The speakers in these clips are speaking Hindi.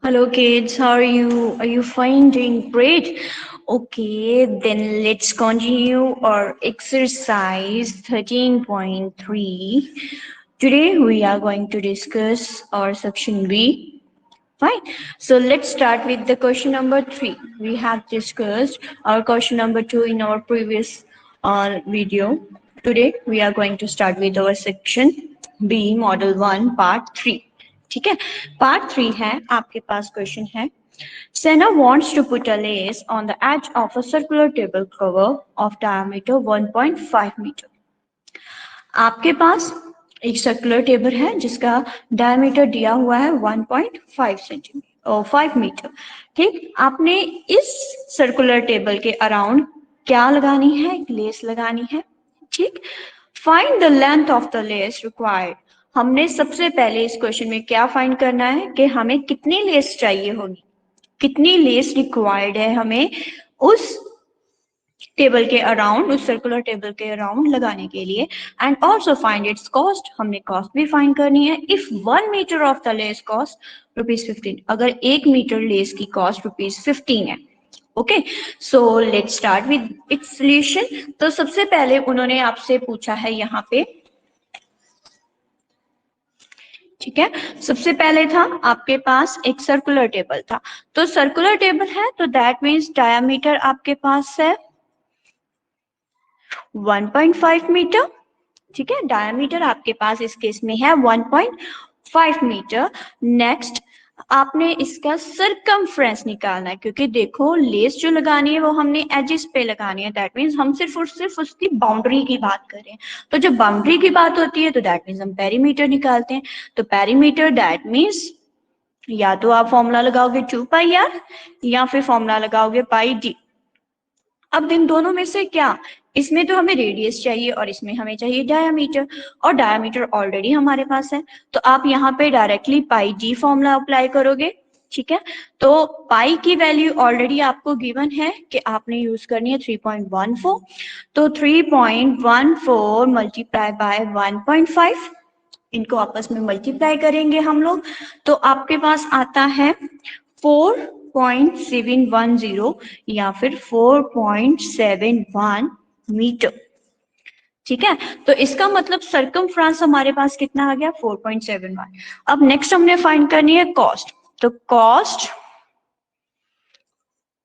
Hello kids, how are you? Are you fine? Doing great? Okay, then let's continue our exercise 13.3. Today we are going to discuss our section B. Fine. So let's start with the question number 3. We have discussed our question number 2 in our previous video. Today we are going to start with our section B, Model 1, Part 3. ठीक है, पार्ट 3 है आपके पास क्वेश्चन है Senna wants to put a lace on the edge of a circular table cover of diameter 1.5 meter. आपके पास एक सर्कुलर टेबल है जिसका डायमीटर दिया हुआ है 1.5 सेंटीमीटर 5 मीटर. ठीक, आपने इस सर्कुलर टेबल के अराउंड क्या लगानी है? लेस लगानी है. ठीक, find the length of the less required. हमने सबसे पहले इस क्वेश्चन में क्या फाइंड करना है कि हमें कितनी लेस चाहिए होगी, कितनी लेस रिक्वायर्ड है हमें उस टेबल के अराउंड, उस सर्कुलर टेबल के अराउंड लगाने के लिए. And also find its cost. हमने कॉस्ट भी फाइंड करनी है. If 1 meter of the lace cost ₹15, अगर 1 मीटर लेस की कॉस्ट ₹15 है. Okay, so let's start with its solution. तो सबसे पहले उन्होंने आपसे पूछा है यहाँ पे, ठीक है, सबसे पहले था आपके पास एक सर्कुलर टेबल था. तो सर्कुलर टेबल है तो दैट मीन्स डायमीटर आपके पास है 1.5 मीटर. ठीक है, डायमीटर आपके पास इस केस में है 1.5 मीटर. नेक्स्ट आपने इसका सरकमफ्रेंस निकालना है, क्योंकि देखो लेस जो लगानी है वो हमने एजेस पे लगानी है. दैट मीन्स हम सिर्फ और सिर्फ उसकी बाउंड्री की बात कर रहे हैं. तो जब बाउंड्री की बात होती है तो दैट मीन्स हम पेरीमीटर निकालते हैं. तो पेरीमीटर दैट मीन्स या तो आप फॉर्मूला लगाओगे 2πr या फिर फॉर्मूला लगाओगे πd. अब इन दोनों में से क्या, इसमें तो हमें रेडियस चाहिए और इसमें हमें चाहिए डायामीटर, और डायामीटर ऑलरेडी हमारे पास है. तो आप यहाँ पे डायरेक्टली पाई डी फॉर्मूला अप्लाई करोगे. ठीक है, तो पाई की वैल्यू ऑलरेडी आपको गिवन है कि आपने यूज करनी है 3.14. तो 3.14 मल्टीप्लाई बाय 1.5, इनको आपस में मल्टीप्लाई करेंगे हम लोग, तो आपके पास आता है 4.710 या फिर 4.71 मीटर. ठीक है, तो इसका मतलब सरकमफ्रेंस हमारे पास कितना आ गया? 4.71. अब नेक्स्ट हमने फाइंड करनी है कॉस्ट. तो कॉस्ट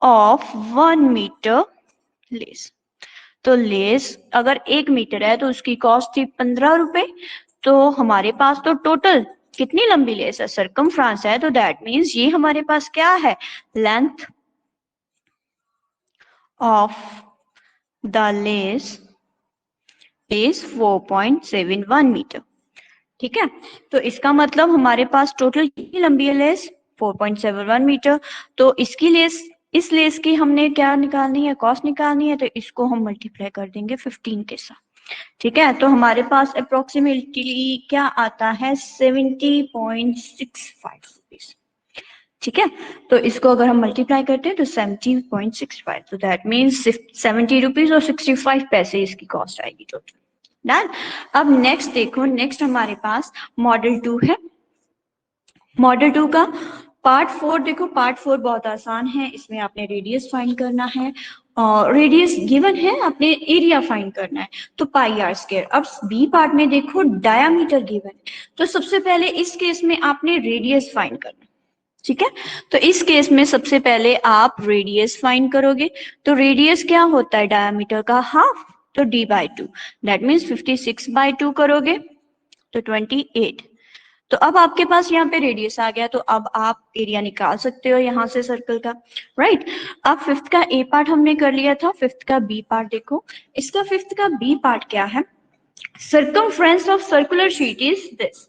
ऑफ 1 मीटर लेस. तो लेस अगर 1 मीटर है तो उसकी कॉस्ट थी ₹15. तो हमारे पास तो टोटल कितनी लंबी लेस है? सरकमफ्रेंस है, तो दैट मीन्स ये हमारे पास क्या है? Length of the lace is 4.71 meter. ठीक है, तो इसका मतलब हमारे पास टोटल कितनी लंबी है लेस? 4.71 मीटर. तो इसकी लेस, इस लेस की हमने क्या निकालनी है? कॉस्ट निकालनी है. तो इसको हम मल्टीप्लाई कर देंगे 15 के साथ. ठीक है, तो हमारे पास अप्रोक्सीमेटली क्या आता है? 70.65 रुपीज. ठीक है, तो इसको अगर हम मल्टीप्लाई करते हैं तो 70.65, तो दैट मीन्स 70 रुपीज और 65 पैसे इसकी कॉस्ट आएगी टोटल. डन. अब नेक्स्ट देखो, नेक्स्ट हमारे पास मॉडल 2 है. मॉडल 2 का पार्ट 4 देखो. पार्ट 4 बहुत आसान है. इसमें आपने रेडियस फाइंड करना है, रेडियस गिवन है, आपने एरिया फाइंड करना है, तो πr². अब बी पार्ट में देखो डायामीटर गिवन है, तो सबसे पहले इस केस में आपने रेडियस फाइंड करना है. ठीक है, तो इस केस में सबसे पहले आप रेडियस फाइंड करोगे. तो रेडियस क्या होता है? डायामीटर का हाफ, तो d/2. दैट मीन्स 56/2 करोगे तो 28. तो अब आपके पास यहाँ पे रेडियस आ गया, तो अब आप एरिया निकाल सकते हो यहाँ से सर्कल का. राइट. अब फिफ्थ का ए पार्ट हमने कर लिया था. फिफ्थ का बी पार्ट देखो. इसका फिफ्थ का बी पार्ट क्या है? Circumference of circular sheet is this.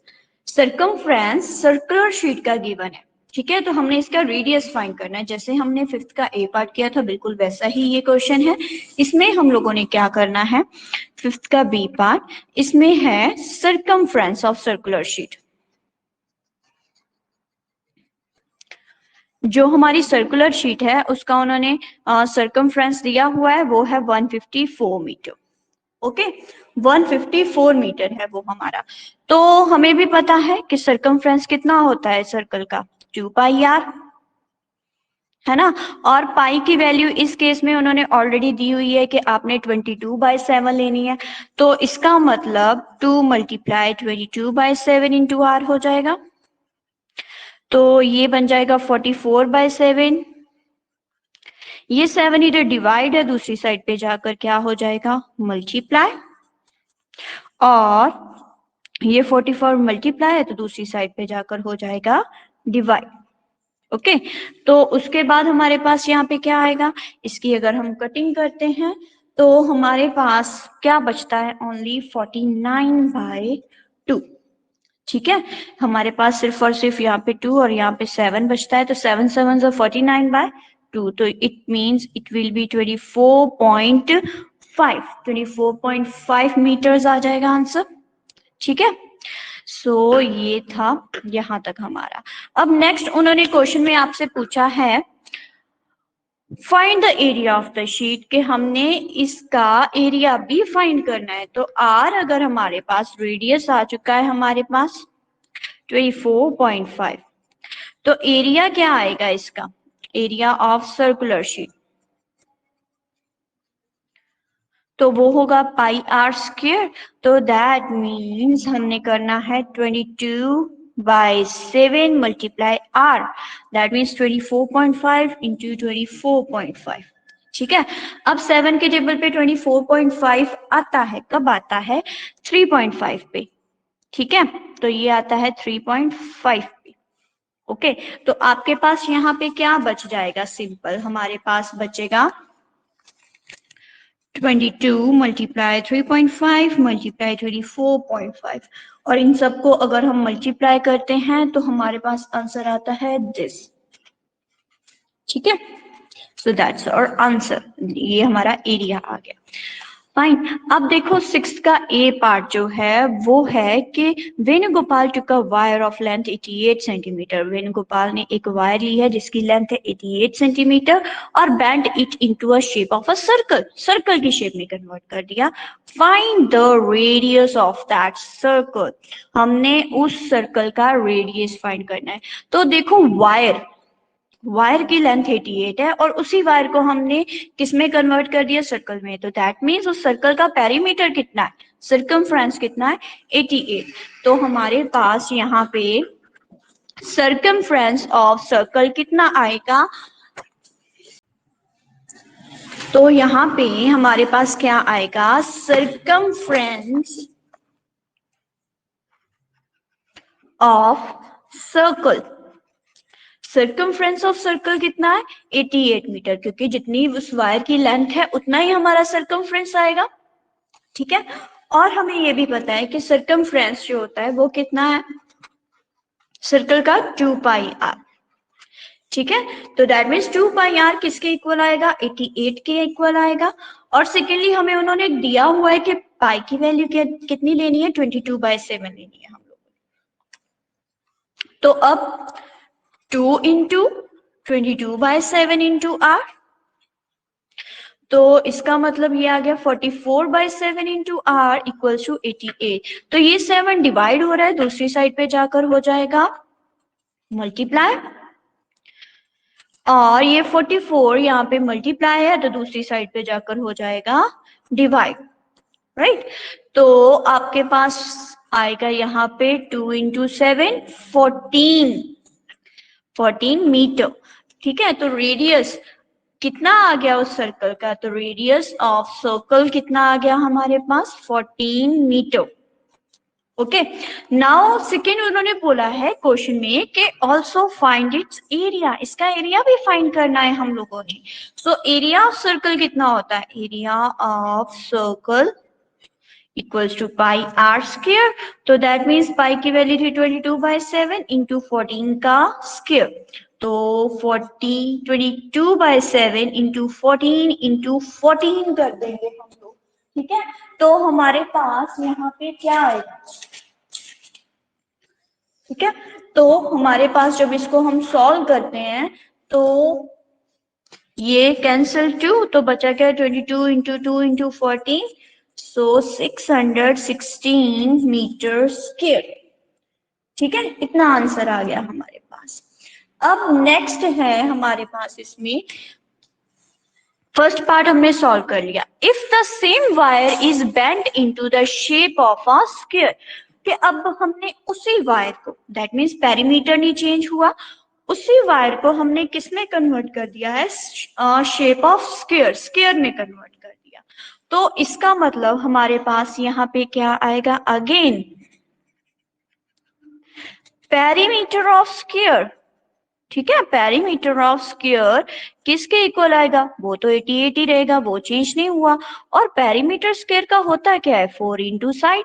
Circumference circular sheet का गिवन है. ठीक है, तो हमने इसका रेडियस फाइंड करना है. जैसे हमने फिफ्थ का ए पार्ट किया था बिल्कुल वैसा ही ये क्वेश्चन है. इसमें हम लोगों ने क्या करना है? फिफ्थ का बी पार्ट, इसमें है सर्कमफ्रेंस ऑफ सर्कुलर शीट. जो हमारी सर्कुलर शीट है उसका उन्होंने सर्कमफ्रेंस दिया हुआ है, वो है 154 मीटर. ओके, 154 मीटर है वो हमारा. तो हमें भी पता है कि सर्कमफ्रेंस कितना होता है सर्कल का? 2 पाई आर, है ना। और पाई की वैल्यू इस केस में उन्होंने ऑलरेडी दी हुई है कि आपने 22/7 लेनी है, तो इसका मतलब 2 × 22/7 इंटू आर हो जाएगा, तो ये बन जाएगा 44/7। ये 7 इधर डिवाइड है, दूसरी साइड पे जाकर क्या हो जाएगा, मल्टीप्लाई, और ये 44 मल्टीप्लाई है तो दूसरी साइड पे जाकर हो जाएगा डिवाइड। ओके, तो उसके बाद हमारे पास यहाँ पे क्या आएगा, इसकी अगर हम कटिंग करते हैं तो हमारे पास क्या बचता है, ओनली 49/2। ठीक है, हमारे पास सिर्फ और सिर्फ यहाँ पे 2 और यहाँ पे 7 बचता है, तो 7 7 49/2, तो it means it will be 24.5 metres आ जाएगा आंसर। ठीक है, सो ये था यहां तक हमारा। अब नेक्स्ट उन्होंने क्वेश्चन में आपसे पूछा है find the area of the sheet, के हमने इसका एरिया भी फाइंड करना है। तो आर अगर हमारे पास, रेडियस आ चुका है हमारे पास 24.5, तो एरिया क्या आएगा इसका, एरिया ऑफ सर्कुलर शीट, तो वो होगा पाई आर स्क्वायर। तो दैट मीन्स हमने करना है 22/7 multiply r, that means 24.5 into 24.5। ठीक है, अब 7 के टेबल पे 24.5 आता है, कब आता है, 3.5 पे। ठीक है, तो ये आता है 3.5 पे। ओके, तो आपके पास यहाँ पे क्या बच जाएगा, सिंपल हमारे पास बचेगा 22 मल्टीप्लाई 3.5 मल्टीप्लाई 24.5, और इन सबको अगर हम मल्टीप्लाई करते हैं तो हमारे पास आंसर आता है दिस। ठीक है, सो दैट्स आवर आंसर, ये हमारा एरिया आ गया। फाइन, अब देखो 6 का ए पार्ट जो है वो है कि Venugopal took a wire of length 88 centimetre. Venugopal ने एक वायर ली है जिसकी लेंथ है 88 सेंटीमीटर और bend it into a shape of a circle, circle की शेप में कन्वर्ट कर दिया। Find the radius of that circle, हमने उस सर्कल का रेडियस फाइंड करना है। तो देखो वायर की लेंथ 88 है और उसी वायर को हमने किस में कन्वर्ट कर दिया, सर्कल में, तो दैट मीन्स उस सर्कल का पेरीमीटर कितना है, सर्कमफ्रेंस कितना है, 88। तो हमारे पास यहाँ पे सर्कमफ्रेंस ऑफ सर्कल कितना आएगा, तो यहाँ पे हमारे पास क्या आएगा, circumference of circle, circumference of circle कितना है, 88 मीटर, क्योंकि जितनी उस वायर की लेंथ है उतना ही हमारा सर्कमफ्रेंस आएगा। ठीक है, और हमें ये भी पता है कि सर्कमफ्रेंस जो होता है वो कितना है, सर्कल का 2 पाई आर। ठीक है, तो दैट मीन्स 2 पाई आर किसके इक्वल आएगा, 88 के इक्वल आएगा। और सेकेंडली हमें उन्होंने दिया हुआ है कि पाई की वैल्यू कितनी लेनी है, 22/7 लेनी है हम लोग। तो अब 2 इंटू 22/7 इंटू आर, तो इसका मतलब ये आ गया 44/7 इंटू आर इक्वल्स टू 88। तो ये 7 डिवाइड हो रहा है, दूसरी साइड पे जाकर हो जाएगा मल्टीप्लाई, और ये 44 यहाँ पे मल्टीप्लाई है तो दूसरी साइड पे जाकर हो जाएगा डिवाइड, राइट। तो आपके पास आएगा यहाँ पे 2 इंटू 7 14 मीटर। ठीक है, तो रेडियस कितना आ गया उस सर्कल का, तो रेडियस ऑफ सर्कल कितना आ गया हमारे पास, 14 मीटर। ओके, नाउ सेकेंड उन्होंने बोला है क्वेश्चन में कि ऑल्सो फाइंड इट्स एरिया, इसका एरिया भी फाइंड करना है हम लोगों ने। सो एरिया ऑफ सर्कल कितना होता है, area of circle equals to pi r square, तो दैट मीन्स पाई की वैल्यू थी 22/7 इंटू 14 का स्क्वायर, तो 22/7 इंटू 14 कर देंगे हम लोग। ठीक है, तो हमारे पास यहाँ पे क्या आएगा, ठीक है, तो हमारे पास जब इसको हम सॉल्व करते हैं तो ये कैंसिल 2, तो बचा क्या 22 इंटू 2 इंटू 14, सो 616 मीटर स्क्वायर। ठीक है, इतना आंसर आ गया हमारे पास। अब नेक्स्ट है हमारे पास इसमें, फर्स्ट पार्ट हमने सॉल्व कर लिया। If the same wire is bent into the shape of a square, कि अब हमने उसी वायर को, दैट मीन्स पेरीमीटर नहीं चेंज हुआ, उसी वायर को हमने किस में कन्वर्ट कर दिया है, शेप ऑफ स्क्वायर, स्क्वायर में कन्वर्ट कर दिया। तो इसका मतलब हमारे पास यहाँ पे क्या आएगा, अगेन पेरीमीटर ऑफ स्क्वायर, ठीक है, पेरीमीटर ऑफ स्क्वायर किसके इक्वल आएगा, वो तो 80 रहेगा, वो चेंज नहीं हुआ। और पेरीमीटर स्क्वायर का होता क्या है, 4 इंटू साइड,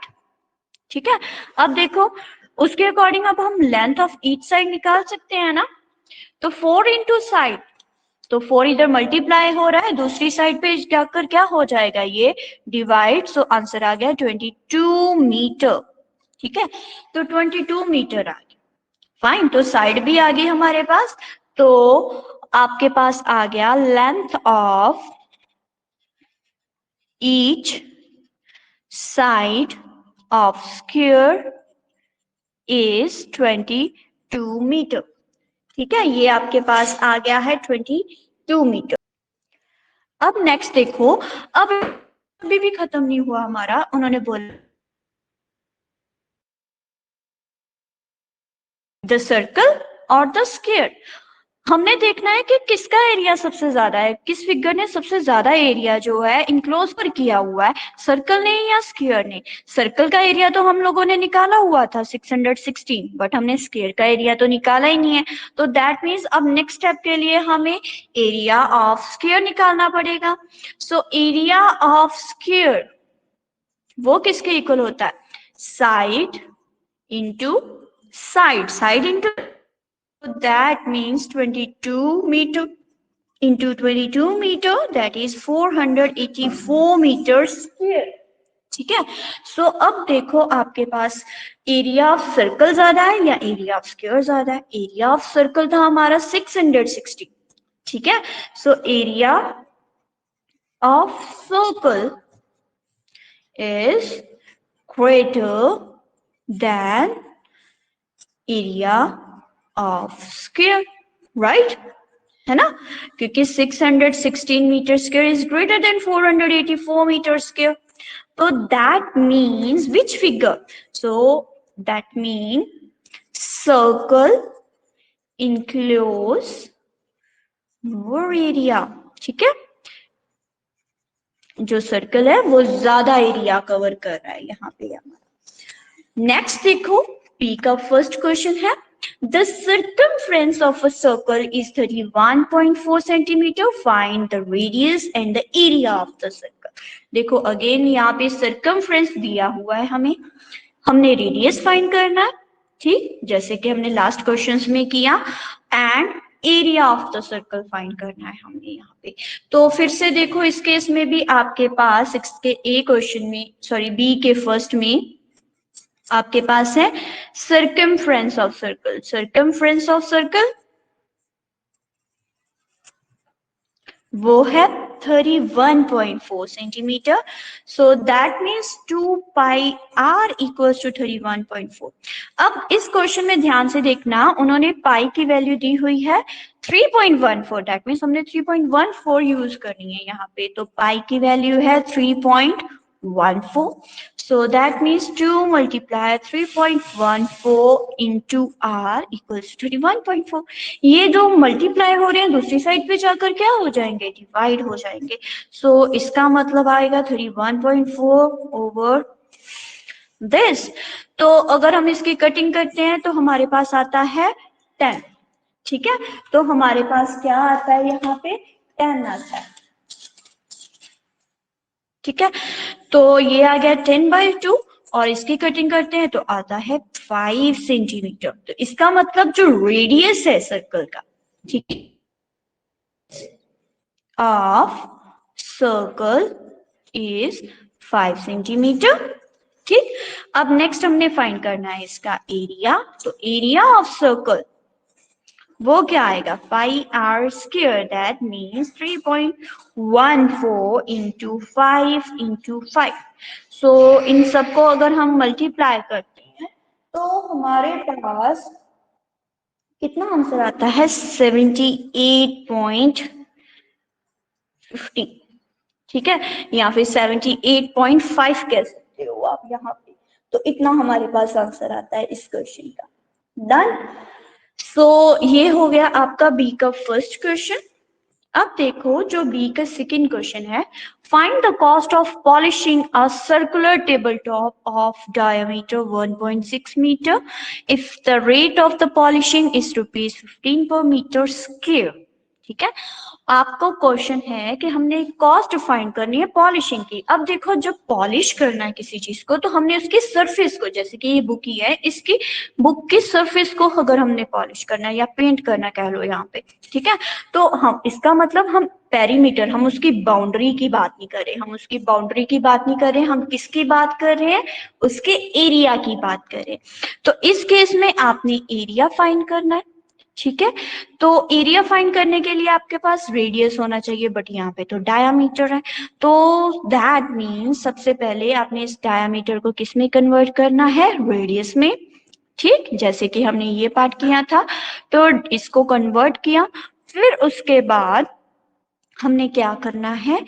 ठीक है। अब देखो उसके अकॉर्डिंग अब हम लेंथ ऑफ ईच साइड निकाल सकते हैं ना, तो 4 इंटू साइड, तो 4 इधर मल्टीप्लाई हो रहा है, दूसरी साइड पे जाकर क्या हो जाएगा, ये डिवाइड, सो आंसर आ गया 22 मीटर, ठीक है। तो 22 मीटर आ गया, फाइन। तो साइड भी आ गई हमारे पास, तो आपके पास आ गया length of each side of square is 22 meter, ठीक है, ये आपके पास आ गया है 22 मीटर। अब नेक्स्ट देखो, अब अभी भी खत्म नहीं हुआ हमारा, उन्होंने बोला द सर्कल और द स्क्वायर, हमने देखना है कि किसका एरिया सबसे ज्यादा है, किस फिगर ने सबसे ज्यादा एरिया जो है इनक्लोज पर किया हुआ है, सर्कल ने या स्क्वायर ने। सर्कल का एरिया तो हम लोगों ने निकाला हुआ था 616, बट हमने स्क्वायर का एरिया तो निकाला ही नहीं है। तो दैट मीन्स अब नेक्स्ट स्टेप के लिए हमें एरिया ऑफ स्क्वायर निकालना पड़ेगा। सो एरिया ऑफ स्क्वायर वो किसके इक्वल होता है, side into side, side into, that means 22 meter into 22 meter, that is 484 meters square, ठीक है। सो अब देखो आपके पास एरिया ऑफ सर्कल ज्यादा है या एरिया ऑफ स्क्वायर ज्यादा है, एरिया ऑफ सर्कल था हमारा 660, ठीक है। So area of circle is greater than area of square, right, है ना, क्योंकि 616 metre square is greater than 484 metre square. तो that means which figure, so that mean circle enclose more area, ठीक है, जो सर्कल है वो ज्यादा एरिया कवर कर रहा है यहाँ पे हमारा। नेक्स्ट देखो, पी का फर्स्ट क्वेश्चन है, the circumference of a circle is 31.4 centimeter, find the radius and the area of the circle। देखो अगेन यहाँ पे circumference दिया हुआ है हमें, हमने रेडियस फाइंड करना है, ठीक, जैसे कि हमने लास्ट क्वेश्चंस में किया, and area of the circle find करना है हमने यहाँ पे। तो फिर से देखो इस केस में भी आपके पास इसके ए क्वेश्चन में, सॉरी बी के फर्स्ट में आपके पास है circumference of circle, circumference of circle वो है 31.4 centimeter, so that means 2 pi r equals to 31.4। अब इस क्वेश्चन में ध्यान से देखना, उन्होंने पाई की वैल्यू दी हुई है 3.14, दैट मीन्स हमने 3.14 यूज करनी है यहाँ पे, तो पाई की वैल्यू है 3.14, so that means 2 multiply 3.14 into r equals 31.4। ये दो मल्टीप्लाई हो रहे हैं, दूसरी साइड पे जाकर क्या हो जाएंगे, डिवाइड हो जाएंगे। सो इसका मतलब आएगा 31.4 ओवर दिस। तो अगर हम इसकी कटिंग करते हैं तो हमारे पास आता है 10, ठीक है, तो हमारे पास क्या आता है यहाँ पे 10 आता है, ठीक है। तो ये आ गया 10/2 और इसकी कटिंग करते हैं तो आता है 5 सेंटीमीटर। तो इसका मतलब जो रेडियस है सर्कल का, ठीक है, ऑफ सर्कल इज 5 सेंटीमीटर, ठीक। अब नेक्स्ट हमने फाइंड करना है इसका एरिया, तो एरिया ऑफ सर्कल वो क्या आएगा, pi r square, that means 3.14 into 5 into 5। So इन सबको अगर हम मल्टीप्लाई करते हैं तो हमारे पास कितना आंसर आता है 78.50, ठीक है, या फिर 78.5 कह सकते हो आप यहाँ पे। तो इतना हमारे पास आंसर आता है इस क्वेश्चन का। डन। सो ये हो गया आपका बी का फर्स्ट क्वेश्चन। अब देखो जो बी का सेकेंड क्वेश्चन है, find the cost of polishing a circular table top of diameter 1.6 meter if the rate of the polishing is ₹15 per meter square. ठीक है, आपको क्वेश्चन है कि हमने कॉस्ट फाइंड करनी है पॉलिशिंग की। अब देखो जब पॉलिश करना है किसी चीज को तो हमने उसकी सरफेस को, जैसे कि ये बुक ही है, इसकी बुक की सरफेस को अगर हमने पॉलिश करना है या पेंट करना कह लो यहाँ पे, ठीक है, तो हम इसका मतलब हम पेरीमीटर, हम उसकी बाउंड्री की बात नहीं कर रहे, हम उसकी बाउंड्री की बात नहीं कर रहे, हम किसकी बात कर रहे हैं, उसके एरिया की बात कर रहे हैं। तो इस केस में आपने एरिया फाइंड करना है, ठीक है। तो एरिया फाइंड करने के लिए आपके पास रेडियस होना चाहिए, बट यहाँ पे तो डायामीटर है। तो दैट मीन्स सबसे पहले आपने इस डायामीटर को किस में कन्वर्ट करना है, रेडियस में, ठीक, जैसे कि हमने ये पार्ट किया था। तो इसको कन्वर्ट किया, फिर उसके बाद हमने क्या करना है,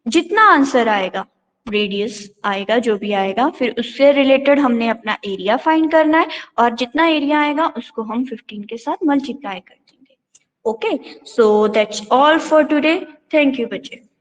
जितना आंसर आएगा, रेडियस आएगा जो भी आएगा, फिर उससे रिलेटेड हमने अपना एरिया फाइंड करना है, और जितना एरिया आएगा उसको हम 15 के साथ मल्टीप्लाई कर देंगे। Okay, so that's all for today. Thank you बच्चे।